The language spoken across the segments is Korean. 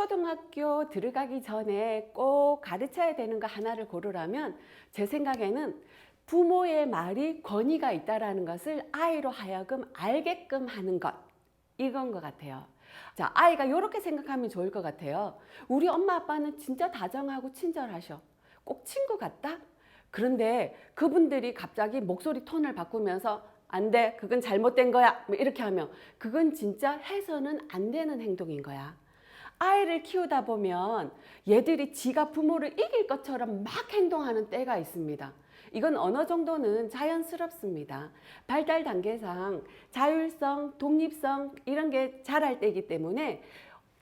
초등학교 들어가기 전에 꼭 가르쳐야 되는 거 하나를 고르라면 제 생각에는 부모의 말이 권위가 있다라는 것을 아이로 하여금 알게끔 하는 것, 이건 것 같아요. 자, 아이가 이렇게 생각하면 좋을 것 같아요. 우리 엄마 아빠는 진짜 다정하고 친절하셔. 꼭 친구 같다? 그런데 그분들이 갑자기 목소리 톤을 바꾸면서 안 돼, 그건 잘못된 거야, 뭐 이렇게 하면 그건 진짜 해서는 안 되는 행동인 거야. 아이를 키우다 보면 얘들이 지가 부모를 이길 것처럼 막 행동하는 때가 있습니다. 이건 어느 정도는 자연스럽습니다. 발달 단계상 자율성, 독립성 이런 게 자랄 때이기 때문에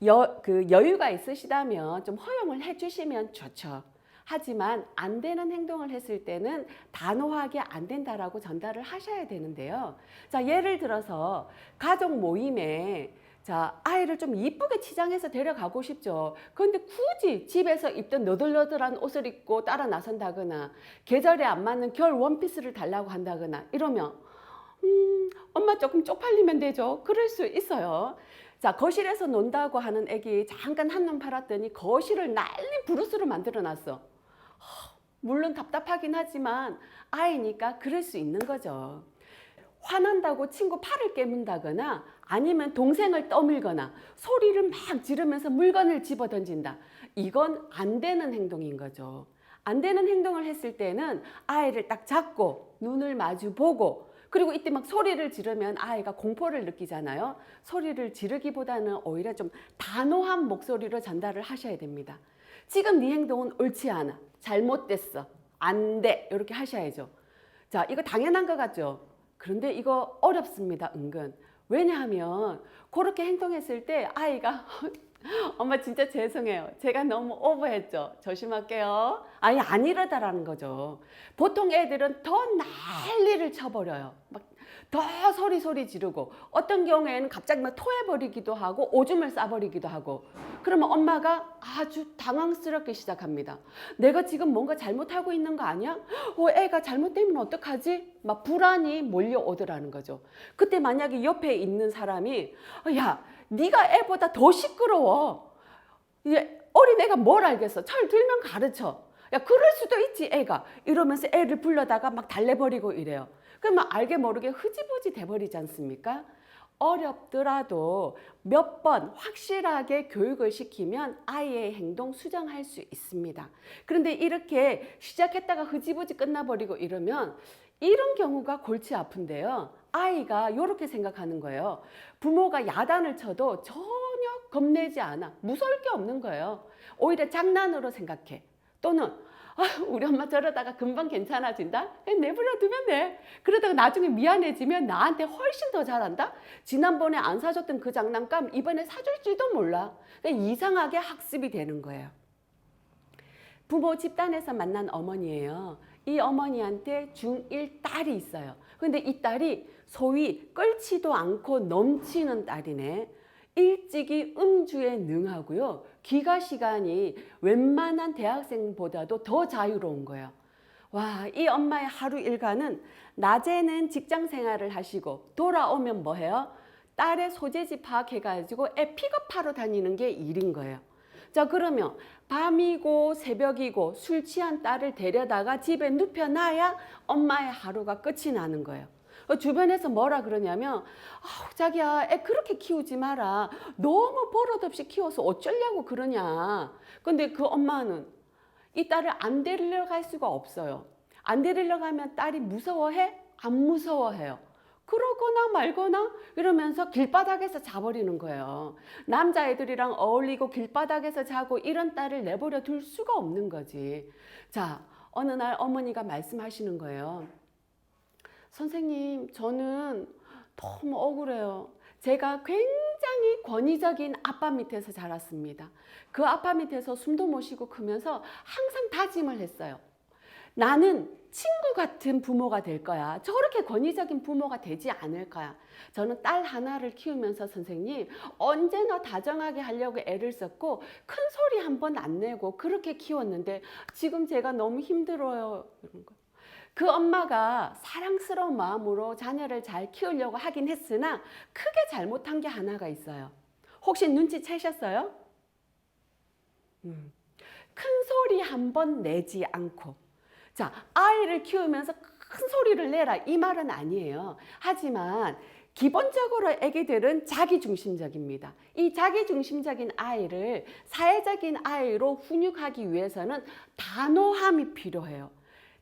여유가 있으시다면 좀 허용을 해주시면 좋죠. 하지만 안 되는 행동을 했을 때는 단호하게 안 된다라고 전달을 하셔야 되는데요. 자, 예를 들어서 가족 모임에 자, 아이를 좀 이쁘게 치장해서 데려가고 싶죠. 그런데 굳이 집에서 입던 너덜너덜한 옷을 입고 따라 나선다거나 계절에 안 맞는 겨울 원피스를 달라고 한다거나 이러면 엄마 조금 쪽팔리면 되죠. 그럴 수 있어요. 자, 거실에서 논다고 하는 애기 잠깐 한눈 팔았더니 거실을 난리 부르스로 만들어 놨어. 물론 답답하긴 하지만 아이니까 그럴 수 있는 거죠. 화난다고 친구 팔을 깨문다거나 아니면 동생을 떠밀거나 소리를 막 지르면서 물건을 집어 던진다. 이건 안 되는 행동인 거죠. 안 되는 행동을 했을 때는 아이를 딱 잡고 눈을 마주 보고 그리고 이때 막 소리를 지르면 아이가 공포를 느끼잖아요. 소리를 지르기보다는 오히려 좀 단호한 목소리로 전달을 하셔야 됩니다. 지금 네 행동은 옳지 않아. 잘못됐어. 안 돼. 이렇게 하셔야죠. 자, 이거 당연한 것 같죠? 그런데 이거 어렵습니다, 은근. 왜냐하면 그렇게 행동했을 때 아이가 엄마 진짜 죄송해요. 제가 너무 오버했죠. 조심할게요. 아니 안 이러다라는 거죠. 보통 애들은 더 난리를 쳐버려요. 막 더 소리 지르고 어떤 경우에는 갑자기 막 토해버리기도 하고 오줌을 싸버리기도 하고 그러면 엄마가 아주 당황스럽게 시작합니다. 내가 지금 뭔가 잘못하고 있는 거 아니야? 애가 잘못되면 어떡하지? 막 불안이 몰려오더라는 거죠. 그때 만약에 옆에 있는 사람이 야, 네가 애보다 더 시끄러워. 이제 어린애가 뭘 알겠어. 철 들면 가르쳐. 야, 그럴 수도 있지 애가. 이러면서 애를 불러다가 막 달래버리고 이래요. 그러면 알게 모르게 흐지부지 돼버리지 않습니까? 어렵더라도 몇 번 확실하게 교육을 시키면 아이의 행동 수정할 수 있습니다. 그런데 이렇게 시작했다가 흐지부지 끝나버리고 이러면 이런 경우가 골치 아픈데요. 아이가 이렇게 생각하는 거예요. 부모가 야단을 쳐도 전혀 겁내지 않아. 무서울 게 없는 거예요. 오히려 장난으로 생각해. 또는 우리 엄마 저러다가 금방 괜찮아진다? 내버려 두면 돼. 그러다가 나중에 미안해지면 나한테 훨씬 더 잘한다? 지난번에 안 사줬던 그 장난감 이번에 사줄지도 몰라. 이상하게 학습이 되는 거예요. 부모 집단에서 만난 어머니예요. 이 어머니한테 중1 딸이 있어요. 근데 이 딸이 소위 끓지도 않고 넘치는 딸이네. 일찍이 음주에 능하고요. 귀가 시간이 웬만한 대학생보다도 더 자유로운 거예요. 와, 이 엄마의 하루 일과는 낮에는 직장 생활을 하시고 돌아오면 뭐 해요? 딸의 소재지 파악해가지고 애 픽업하러 다니는 게 일인 거예요. 자, 그러면 밤이고 새벽이고 술 취한 딸을 데려다가 집에 눕혀놔야 엄마의 하루가 끝이 나는 거예요. 주변에서 뭐라 그러냐면 자기야 애 그렇게 키우지 마라. 너무 버릇없이 키워서 어쩌려고 그러냐. 근데 그 엄마는 이 딸을 안 데리러 수가 없어요. 안 데리러 가면 딸이 무서워해? 안 무서워해요. 그러거나 말거나 이러면서 길바닥에서 자버리는 거예요. 남자애들이랑 어울리고 길바닥에서 자고 이런 딸을 내버려 둘 수가 없는 거지. 자, 어느 날 어머니가 말씀하시는 거예요. 선생님, 저는 너무 억울해요. 제가 굉장히 권위적인 아빠 밑에서 자랐습니다. 그 아빠 밑에서 숨도 못 쉬고 크면서 항상 다짐을 했어요. 나는 친구 같은 부모가 될 거야. 저렇게 권위적인 부모가 되지 않을 거야. 저는 딸 하나를 키우면서 선생님 언제나 다정하게 하려고 애를 썼고 큰 소리 한 번 안 내고 그렇게 키웠는데 지금 제가 너무 힘들어요. 이런 거. 그 엄마가 사랑스러운 마음으로 자녀를 잘 키우려고 하긴 했으나 크게 잘못한 게 하나가 있어요. 혹시 눈치채셨어요? 큰 소리 한 번 내지 않고. 자, 아이를 키우면서 큰 소리를 내라 이 말은 아니에요. 하지만 기본적으로 아기들은 자기중심적입니다. 이 자기중심적인 아이를 사회적인 아이로 훈육하기 위해서는 단호함이 필요해요.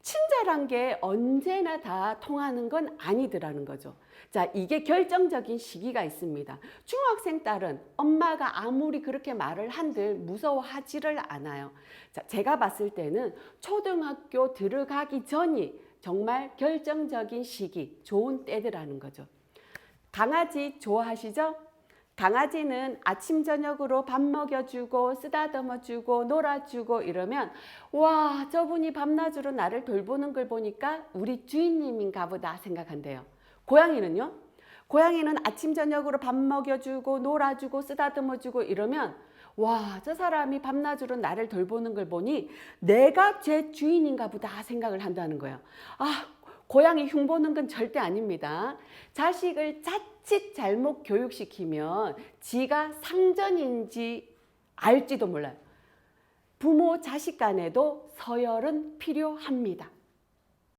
친절한 게 언제나 다 통하는 건 아니더라는 거죠. 자, 이게 결정적인 시기가 있습니다. 중학생 딸은 엄마가 아무리 그렇게 말을 한들 무서워하지를 않아요. 자, 제가 봤을 때는 초등학교 들어가기 전이 정말 결정적인 시기, 좋은 때더라는 거죠. 강아지 좋아하시죠? 강아지는 아침 저녁으로 밥 먹여주고 쓰다듬어주고 놀아주고 이러면 와, 저분이 밤낮으로 나를 돌보는 걸 보니까 우리 주인님인가 보다 생각한대요. 고양이는요? 고양이는 아침 저녁으로 밥 먹여주고 놀아주고 쓰다듬어주고 이러면 와, 저 사람이 밤낮으로 나를 돌보는 걸 보니 내가 제 주인인가 보다 생각을 한다는 거예요. 아, 고양이 흉보는 건 절대 아닙니다. 자식을 자칫 잘못 교육시키면 지가 상전인지 알지도 몰라요. 부모 자식 간에도 서열은 필요합니다.